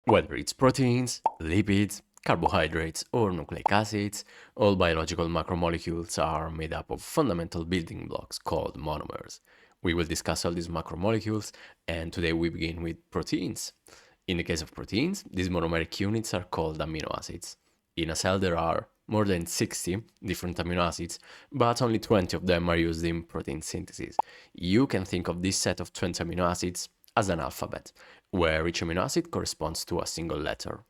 Whether it's proteins, lipids, carbohydrates, or nucleic acids, all biological macromolecules are made up of fundamental building blocks called monomers. We will discuss all these macromolecules, and today we begin with proteins. In the case of proteins, these monomeric units are called amino acids. In a cell, there are more than 60 different amino acids, but only 20 of them are used in protein synthesis. You can think of this set of 20 amino acids as an alphabet, where each amino acid corresponds to a single letter.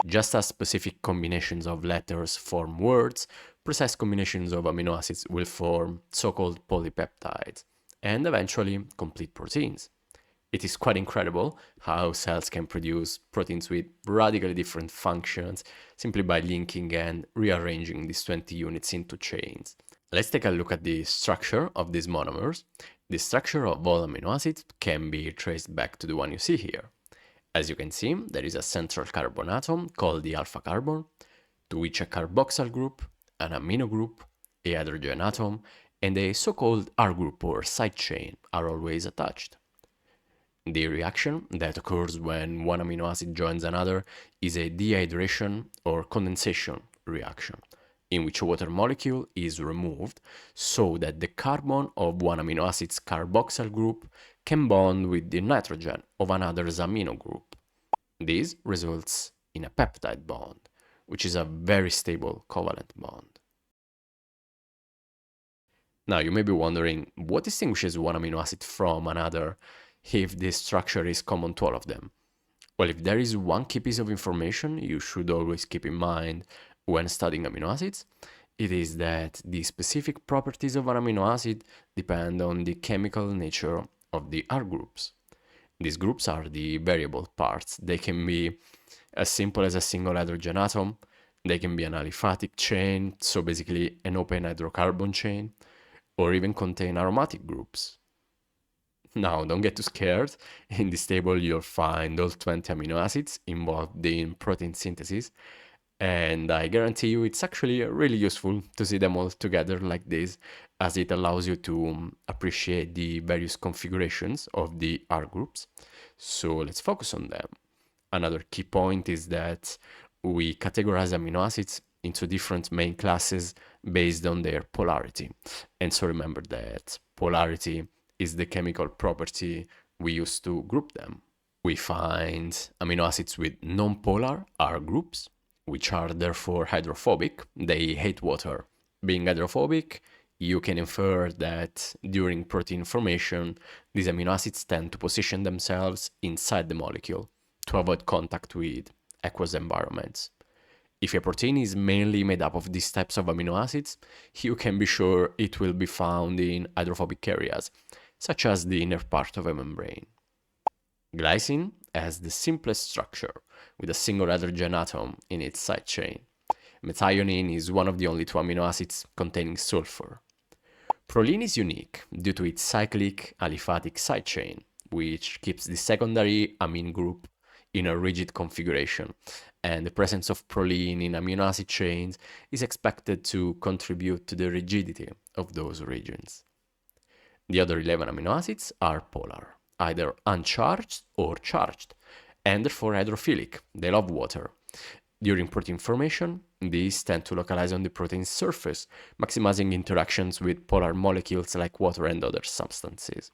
Just as specific combinations of letters form words, precise combinations of amino acids will form so-called polypeptides, and eventually complete proteins. It is quite incredible how cells can produce proteins with radically different functions simply by linking and rearranging these 20 units into chains. Let's take a look at the structure of these monomers. The structure of all amino acids can be traced back to the one you see here. As you can see, there is a central carbon atom called the alpha carbon, to which a carboxyl group, an amino group, a hydrogen atom, and a so-called R group or side chain are always attached. The reaction that occurs when one amino acid joins another is a dehydration or condensation reaction, in which a water molecule is removed so that the carbon of one amino acid's carboxyl group can bond with the nitrogen of another's amino group. This results in a peptide bond, which is a very stable covalent bond. Now, you may be wondering, what distinguishes one amino acid from another if this structure is common to all of them? Well, if there is one key piece of information you should always keep in mind when studying amino acids, it is that the specific properties of an amino acid depend on the chemical nature of the R groups. These groups are the variable parts. They can be as simple as a single hydrogen atom, they can be an aliphatic chain, so basically an open hydrocarbon chain, or even contain aromatic groups. Now, don't get too scared. In this table, you'll find all 20 amino acids involved in protein synthesis, and I guarantee you it's actually really useful to see them all together like this, as it allows you to appreciate the various configurations of the R groups. So let's focus on them. Another key point is that we categorize amino acids into different main classes based on their polarity. And so remember that polarity is the chemical property we use to group them. We find amino acids with non-polar R groups, which are therefore hydrophobic. They hate water. Being hydrophobic, you can infer that during protein formation, these amino acids tend to position themselves inside the molecule to avoid contact with aqueous environments. If a protein is mainly made up of these types of amino acids, you can be sure it will be found in hydrophobic areas, such as the inner part of a membrane. Glycine has the simplest structure, with a single hydrogen atom in its side chain. Methionine is one of the only two amino acids containing sulfur. Proline is unique due to its cyclic aliphatic side chain, which keeps the secondary amine group in a rigid configuration, and the presence of proline in amino acid chains is expected to contribute to the rigidity of those regions. The other 11 amino acids are polar, either uncharged or charged, and therefore hydrophilic. They love water. During protein formation, these tend to localize on the protein's surface, maximizing interactions with polar molecules like water and other substances.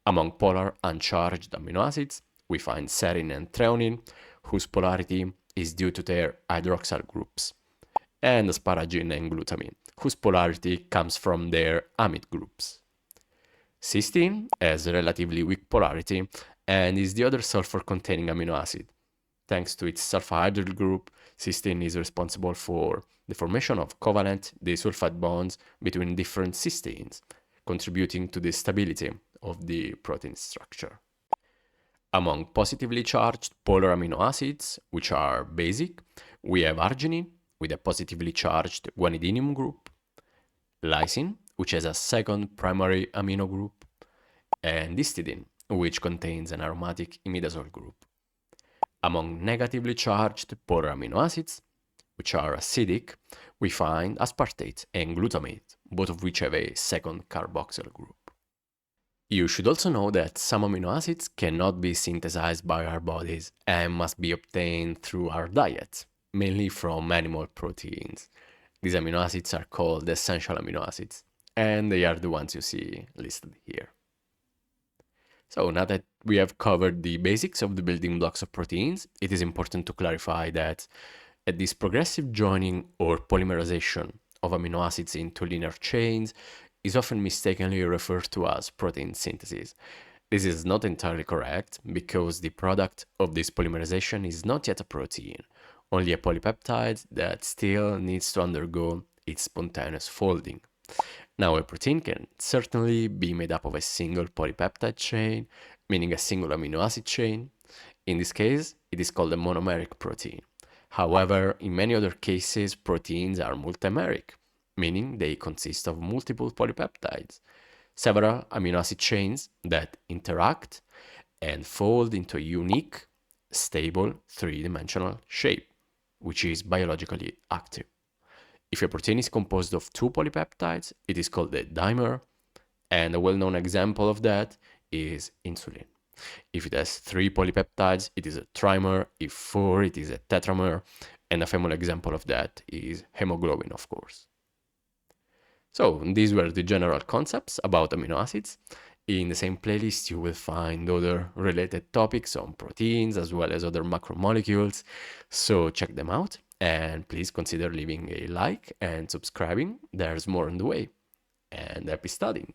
Among polar uncharged amino acids, we find serine and threonine, whose polarity is due to their hydroxyl groups, and asparagine and glutamine, whose polarity comes from their amide groups. Cysteine has a relatively weak polarity and is the other sulfur-containing amino acid. Thanks to its sulfhydryl group, cysteine is responsible for the formation of covalent disulfide bonds between different cysteines, contributing to the stability of the protein structure. Among positively charged polar amino acids, which are basic, we have arginine with a positively charged guanidinium group, lysine, which has a second primary amino group, and histidine, which contains an aromatic imidazole group. Among negatively charged polar amino acids, which are acidic, we find aspartate and glutamate, both of which have a second carboxyl group. You should also know that some amino acids cannot be synthesized by our bodies and must be obtained through our diet, mainly from animal proteins. These amino acids are called essential amino acids, and they are the ones you see listed here. So now that we have covered the basics of the building blocks of proteins, it is important to clarify that at this progressive joining or polymerization of amino acids into linear chains is often mistakenly referred to as protein synthesis. This is not entirely correct because the product of this polymerization is not yet a protein, only a polypeptide that still needs to undergo its spontaneous folding. Now, a protein can certainly be made up of a single polypeptide chain, meaning a single amino acid chain. In this case, it is called a monomeric protein. However, in many other cases, proteins are multimeric, meaning they consist of multiple polypeptides, several amino acid chains that interact and fold into a unique, stable, three-dimensional shape, which is biologically active. If a protein is composed of two polypeptides, it is called a dimer, and a well-known example of that is insulin. If it has three polypeptides, it is a trimer. If four, it is a tetramer. And a famous example of that is hemoglobin, of course. So these were the general concepts about amino acids. In the same playlist, you will find other related topics on proteins as well as other macromolecules. So check them out and please consider leaving a like and subscribing. There's more on the way. And happy studying!